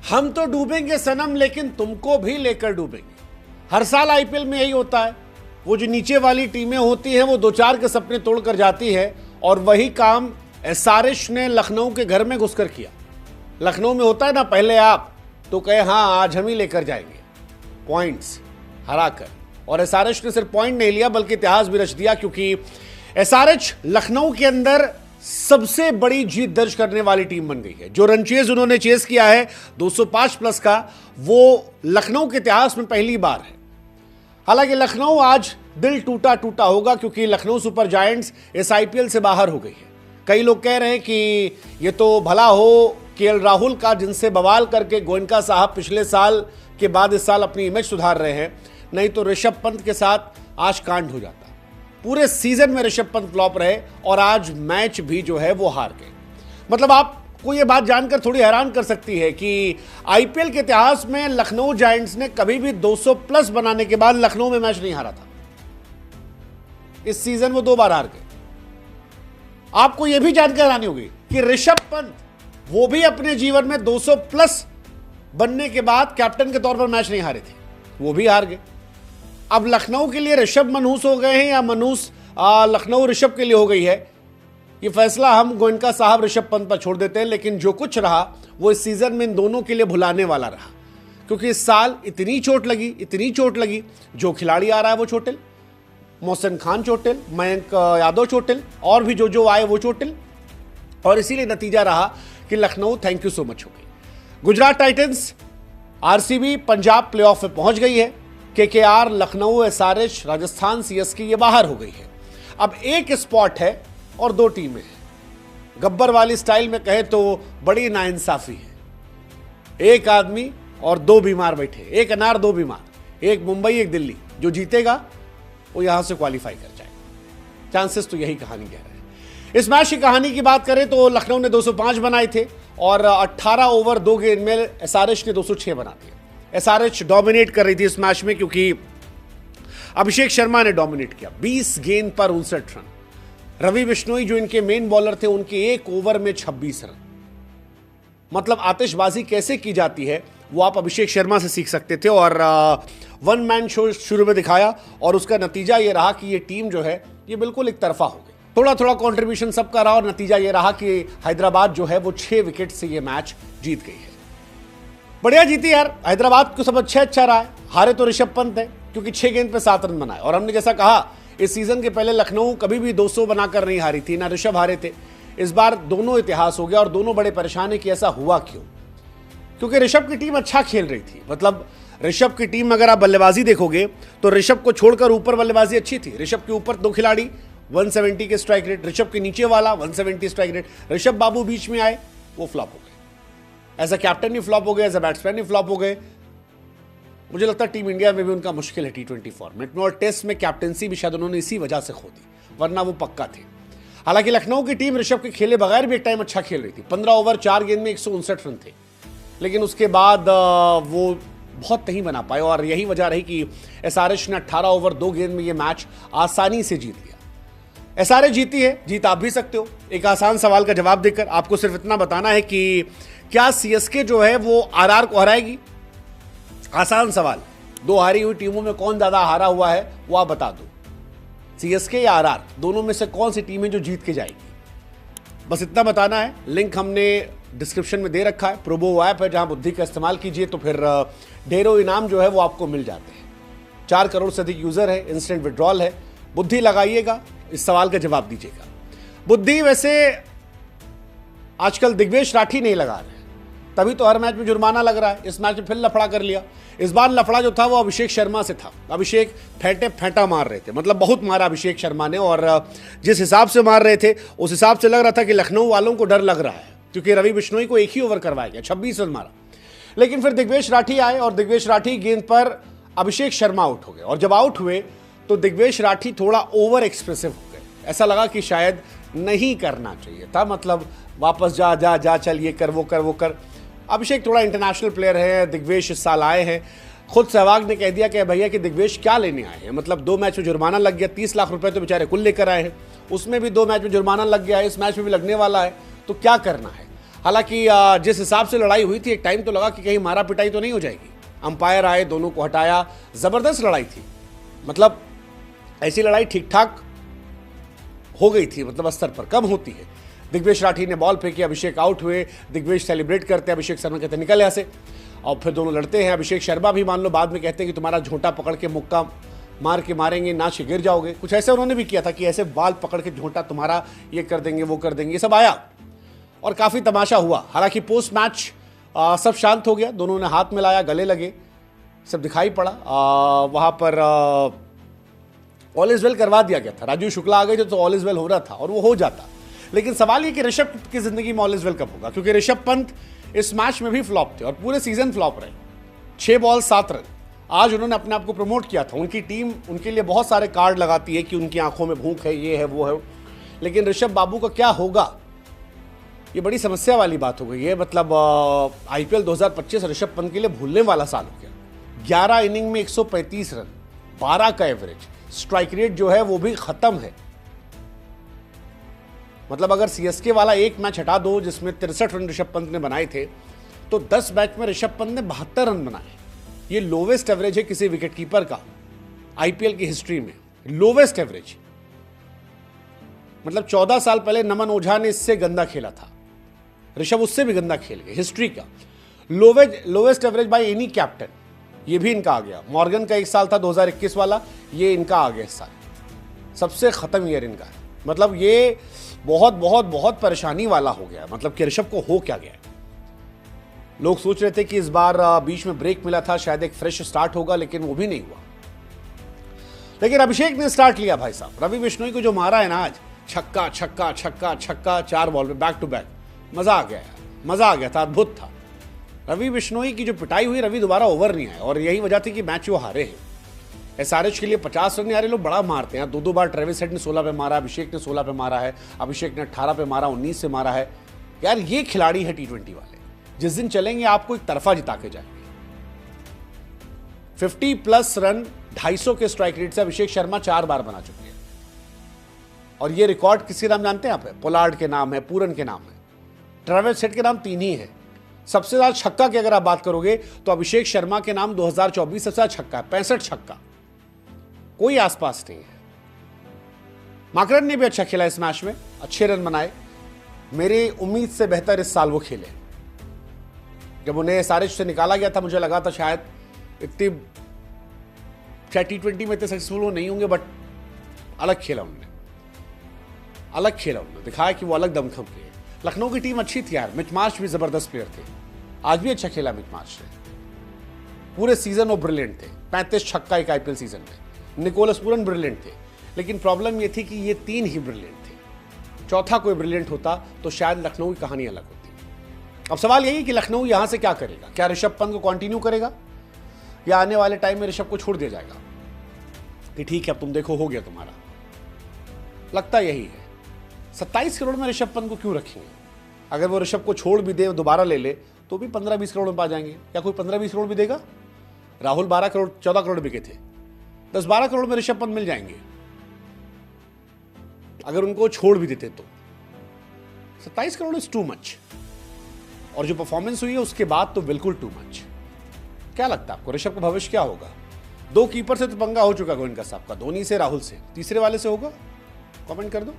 हम तो डूबेंगे सनम लेकिन तुमको भी लेकर डूबेंगे। हर साल आईपीएल में यही होता है। वो जो नीचे वाली टीमें होती हैं वो दो चार के सपने तोड़कर जाती है और वही काम एसआरएच ने लखनऊ के घर में घुसकर किया। लखनऊ में होता है ना, पहले आप तो कहे हाँ आज हम ही लेकर जाएंगे पॉइंट्स हराकर, और एसआरएच ने सिर्फ पॉइंट नहीं लिया बल्कि इतिहास भी रच दिया, क्योंकि एसआरएच लखनऊ के अंदर सबसे बड़ी जीत दर्ज करने वाली टीम बन गई है। जो रन चेज उन्होंने चेज किया है 205 प्लस का, वो लखनऊ के इतिहास में पहली बार है। हालांकि लखनऊ आज दिल टूटा टूटा होगा क्योंकि लखनऊ सुपर जायंट्स इस आईपीएल से बाहर हो गई है। कई लोग कह रहे हैं कि ये तो भला हो केएल राहुल का, जिनसे बवाल करके गोयनका साहब पिछले साल के बाद इस साल अपनी इमेज सुधार रहे हैं, नहीं तो ऋषभ पंत के साथ आज कांड हो जाता। पूरे सीजन में ऋषभ पंत फ्लॉप रहे और आज मैच भी जो है वो हार गए। मतलब आपको ये बात जानकर थोड़ी हैरान कर सकती है कि आईपीएल के इतिहास में लखनऊ जायंट्स ने कभी भी 200 प्लस बनाने के बाद लखनऊ में मैच नहीं हारा था। इस सीजन वो 2 बार हार गए। आपको यह भी जानकर हैरानी होगी कि ऋषभ पंत वो भी अपने जीवन में 200 प्लस बनने के बाद कैप्टन के तौर पर मैच नहीं हारे थे, वो भी हार गए। अब लखनऊ के लिए ऋषभ मनहूस हो गए हैं या मनहूस लखनऊ ऋषभ के लिए हो गई है, ये फैसला हम गोयनका साहब ऋषभ पंत पर छोड़ देते हैं। लेकिन जो कुछ रहा वो इस सीजन में इन दोनों के लिए भुलाने वाला रहा, क्योंकि इस साल इतनी चोट लगी, जो खिलाड़ी आ रहा है वो चोटिल, मोहसिन खान चोटिल, मयंक यादव चोटिल, और भी जो आए वो चोटिल, और इसीलिए नतीजा रहा कि Lucknow thank you so much हो गई। Gujarat Titans, RCB, Punjab playoff में पहुंच गई है। KKR, Lucknow, SRH, Rajasthan, CSK ये बाहर हो गई है। अब एक स्पॉट है और 2 टीमें हैं। गब्बर वाली स्टाइल में कहे तो बड़ी नाइंसाफी है। एक आदमी और 2 बीमार बैठे, एक अनार 2 बीमार, एक मुंबई एक दिल्ली। जो जीतेगा वो यहां से क्वालिफाई कर जाएगा। चांसेस तो यही कहानी कह रहे हैं। इस मैच की कहानी की बात करें तो लखनऊ ने 205 बनाए थे और 18 ओवर 2 गेंद में एसआरएच ने 206 बना दिए। एसआरएच डोमिनेट कर रही थी इस मैच में क्योंकि अभिषेक शर्मा ने डोमिनेट किया। 20 गेंद पर 59 रन। रवि बिश्नोई जो इनके मेन बॉलर थे, उनके 1 ओवर में 26 रन। मतलब आतिशबाजी कैसे की जाती है वो आप अभिषेक शर्मा से सीख सकते थे। और 1 मैन शो शुरू में दिखाया और उसका नतीजा ये रहा कि ये टीम जो है ये बिल्कुल एक तरफा हो गई। थोड़ा थोड़ा कंट्रीब्यूशन सबका रहा और नतीजा ये रहा कि हैदराबाद जो है वो 6 विकेट से ये मैच जीत गई है। बढ़िया जीती यार, हैदराबाद को सब अच्छा रहा है। हारे तो ऋषभ पंत है क्योंकि 6 गेंद पे 7 रन बनाए। और हमने जैसा कहा इस सीजन के पहले लखनऊ कभी भी 200 बनाकर नहीं हारी थी, ना ऋषभ हारे थे। इस बार दोनों इतिहास हो गया और दोनों बड़े परेशान है कि ऐसा हुआ क्यों। क्योंकि ऋषभ की टीम अच्छा खेल रही थी। मतलब ऋषभ की टीम अगर आप बल्लेबाजी देखोगे तो ऋषभ को छोड़कर ऊपर बल्लेबाजी अच्छी थी। ऋषभ के ऊपर 2 खिलाड़ी 170 के स्ट्राइक रेट, ऋषभ के नीचे वाला 170 स्ट्राइक रेट। ऋषभ बाबू बीच में आए, वो फ्लॉप हो गए। एज अ कैप्टन ही फ्लॉप हो गए, एज अ बैट्समैन ही फ्लॉप हो गए। मुझे लगता है टीम इंडिया में भी उनका मुश्किल है T20 फॉर्मेट में, और टेस्ट में कैप्टनसी भी शायद उन्होंने इसी वजह से खो दी, वरना वो पक्का थे। हालांकि लखनऊ की टीम ऋषभ के खेले बगैर भी एक टाइम अच्छा खेल रही थी। 15 ओवर 4 गेंद में 159 रन थे, लेकिन उसके बाद वो बहुत नहीं बना पाए और यही वजह रही कि एसआरएच ने 18 ओवर 2 गेंद में ये मैच आसानी से जीत लिया। एसआरएच जीती है, जीत आप भी सकते हो। एक आसान सवाल का जवाब देकर आपको सिर्फ इतना बताना है कि क्या सीएसके जो है वो आरआर को हराएगी? आसान सवाल। 2 हारी हुई टीमों में कौन ज्यादा हारा हुआ है वो आप बता दो, सीएसके या आरआर, दोनों में से कौन सी टीम है जो जीत के जाएगी? बस इतना बताना है। लिंक हमने डिस्क्रिप्शन में दे रखा है। प्रोबो ऐप है जहां बुद्धि का इस्तेमाल कीजिए तो फिर ढेरों इनाम जो है वो आपको मिल जाते हैं। 4 करोड़ से अधिक यूजर है, इंस्टेंट विड्रॉल है। बुद्धि लगाइएगा, इस सवाल का जवाब दीजिएगा। बुद्धि वैसे आजकल दिग्वेश राठी नहीं लगा रहे, तभी तो हर मैच में जुर्माना लग रहा है। इस मैच में फिर लफड़ा कर लिया। इस बार लफड़ा जो था वो अभिषेक शर्मा से था। अभिषेक फेंटा मार रहे थे, मतलब बहुत मारा अभिषेक शर्मा ने, और जिस हिसाब से मार रहे थे उस हिसाब से लग रहा था कि लखनऊ वालों को डर लग रहा है, क्योंकि रवि बिश्नोई को 1 ही ओवर करवाया गया, 26 रन मारा। लेकिन फिर दिग्वेश राठी आए और दिग्वेश राठी गेंद पर अभिषेक शर्मा आउट हो गए, और जब आउट हुए तो दिग्वेश राठी थोड़ा ओवर एक्सप्रेसिव हो गए। ऐसा लगा कि शायद नहीं करना चाहिए था, मतलब वापस जा जा जा चल, ये कर वो कर वो कर। अभिषेक थोड़ा इंटरनेशनल प्लेयर है, दिग्वेश इस साल आए हैं। खुद सहवाग ने कह दिया कि भैया कि दिग्वेश क्या लेने आए हैं, मतलब 2 मैच में जुर्माना लग गया, 30 लाख रुपए तो बेचारे कुल लेकर आए हैं, उसमें भी 2 मैच में जुर्माना लग गया है, इस मैच में भी लगने वाला है, तो क्या करना है। हालांकि जिस हिसाब से लड़ाई हुई थी, एक टाइम तो लगा कि कहीं मारा पिटाई तो नहीं हो जाएगी। अंपायर आए, दोनों को हटाया, जबरदस्त लड़ाई थी। मतलब ऐसी लड़ाई ठीक ठाक हो गई थी, मतलब स्तर पर कम होती है। दिग्वेश राठी ने बॉल फेंकी, अभिषेक आउट हुए, दिग्वेश सेलिब्रेट करते हैं, अभिषेक शर्मा कहते निकल यहाँ से, और फिर दोनों लड़ते हैं। अभिषेक शर्मा भी मान लो बाद में कहते हैं कि तुम्हारा झोंटा पकड़ के मुक्का मार के मारेंगे, नाच के गिर जाओगे। कुछ ऐसे उन्होंने भी किया था कि ऐसे बाल पकड़ के झोंटा तुम्हारा ये कर देंगे, वो कर देंगे, ये सब आया और काफ़ी तमाशा हुआ। हालांकि पोस्ट मैच सब शांत हो गया, दोनों ने हाथ मिलाया, गले लगे, सब दिखाई पड़ा। वहाँ पर ऑल इज वेल करवा दिया गया था। राजीव शुक्ला आ गए तो ऑल इज वेल हो रहा था और वो हो जाता। लेकिन सवाल ये कि ऋषभ की जिंदगी में ऑल इज वेल कब होगा, क्योंकि ऋषभ पंत इस मैच में भी फ्लॉप थे और पूरे सीजन फ्लॉप रहे। 6 बॉल 7 रन। आज उन्होंने अपने आप को प्रमोट किया था। उनकी टीम उनके लिए बहुत सारे कार्ड लगाती है कि उनकी आंखों में भूख है, ये है, वो है, लेकिन ऋषभ बाबू का क्या होगा, ये बड़ी समस्या वाली बात हो गई है। मतलब आईपीएल 2025 ऋषभ पंत के लिए भूलने वाला साल हो गया। 11 इनिंग में 135 रन, 12 का एवरेज, स्ट्राइक रेट जो है वो भी खत्म है। मतलब अगर सीएसके वाला एक मैच हटा दो जिसमें 63 रन ऋषभ पंत ने बनाए थे, तो 10 मैच में ऋषभ पंत ने 72 रन बनाए। ये लोवेस्ट एवरेज है किसी विकेटकीपर का आईपीएल की हिस्ट्री में, लोवेस्ट एवरेज। मतलब 14 साल पहले नमन ओझा ने इससे गंदा खेला था, ऋषभ उससे भी गंदा खेल गए। हिस्ट्री का lowest average by any captain, ये भी इनका आ गया। मॉर्गन का एक साल था 2021 वाला, ये इनका आ गया इस साल, सबसे खत्म ईयर इनका है। मतलब ये बहुत बहुत बहुत परेशानी वाला हो गया। मतलब कि ऋषभ को हो क्या गया। लोग सोच रहे थे कि इस बार बीच में ब्रेक मिला था, शायद एक फ्रेश स्टार्ट होगा, लेकिन वो भी नहीं हुआ। लेकिन अभिषेक ने स्टार्ट लिया भाई साहब। रवि बिश्नोई को जो मारा है ना आज, छक्का छक्का छक्का छक्का, 4 बॉल में बैक टू बैक, मजा आ गया, मजा आ गया था, अद्भुत था। रवि बिश्नोई की जो पिटाई हुई, रवि दोबारा ओवर नहीं आया और यही वजह थी कि मैच वो हारे हैं। एसआरएच के लिए 50 रन यार, लोग बड़ा मारते हैं। 2 बार ट्रेविस हेड ने 16 पे मारा, अभिषेक ने 16 पे मारा है, अभिषेक ने 18 पे मारा, 19 से मारा है। यार ये खिलाड़ी है T20 वाले, जिस दिन चलेंगे आपको एक तरफा जिता के जाएंगे। 50+ रन 250 के स्ट्राइक रेट से अभिषेक शर्मा 4 बार बना चुके हैं। और ये रिकॉर्ड किसके नाम जानते हैं आप? पोलार्ड के नाम है, पूरन के नाम है, ट्रेविस हेड के नाम 3 ही है। सबसे ज्यादा छक्का की अगर आप बात करोगे तो अभिषेक शर्मा के नाम 2024 सबसे ज्यादा छक्का है, 65 छक्का, कोई आसपास नहीं है। माकरन ने भी अच्छा खेला इस मैच में, अच्छे रन बनाए। मेरी उम्मीद से बेहतर इस साल वो खेले। जब उन्हें एसआरएच से निकाला गया था, मुझे लगा था शायद T20 में इतने सक्सेसफुल वो नहीं होंगे, बट अलग खेला उन्होंने, अलग खेला उन्होंने, दिखाया कि वो अलग दमखम के। लखनऊ की टीम अच्छी थी यार, मिच मार्श भी जबरदस्त प्लेयर थे, आज भी अच्छा खेला मिच मार्श ने। पूरे सीजन वो ब्रिलियंट थे, 35 छक्का एक आईपीएल सीजन में। निकोलस पूरन ब्रिलियंट थे, लेकिन प्रॉब्लम ये थी कि ये 3 ही ब्रिलियंट थे। चौथा कोई ब्रिलियंट होता तो शायद लखनऊ की कहानी अलग होती। अब सवाल यही कि लखनऊ यहां से क्या करेगा? क्या ऋषभ पंत को कंटिन्यू करेगा या आने वाले टाइम में ऋषभ को छोड़ दिया जाएगा कि ठीक है अब तुम देखो हो गया तुम्हारा? लगता यही है। 27 करोड़ में ऋषभ पंत को क्यों रखेंगे? अगर वो ऋषभ को छोड़ भी दे, दोबारा ले ले, तो भी 15-20 करोड़ में पा जाएंगे। क्या कोई 15-20 करोड़ भी देगा? राहुल 12 करोड़ 14 करोड़ बिके थे, 10-12 करोड़ में ऋषभ पंत मिल जाएंगे अगर उनको छोड़ भी देते तो। 27 करोड़ इज टू मच, और जो परफॉर्मेंस हुई है उसके बाद तो बिल्कुल टू मच। क्या लगता है आपको ऋषभ का भविष्य क्या होगा? 2 कीपर से तो पंगा हो चुका गोयनका साहब का, धोनी से, राहुल से, तीसरे वाले से होगा? कमेंट कर दो।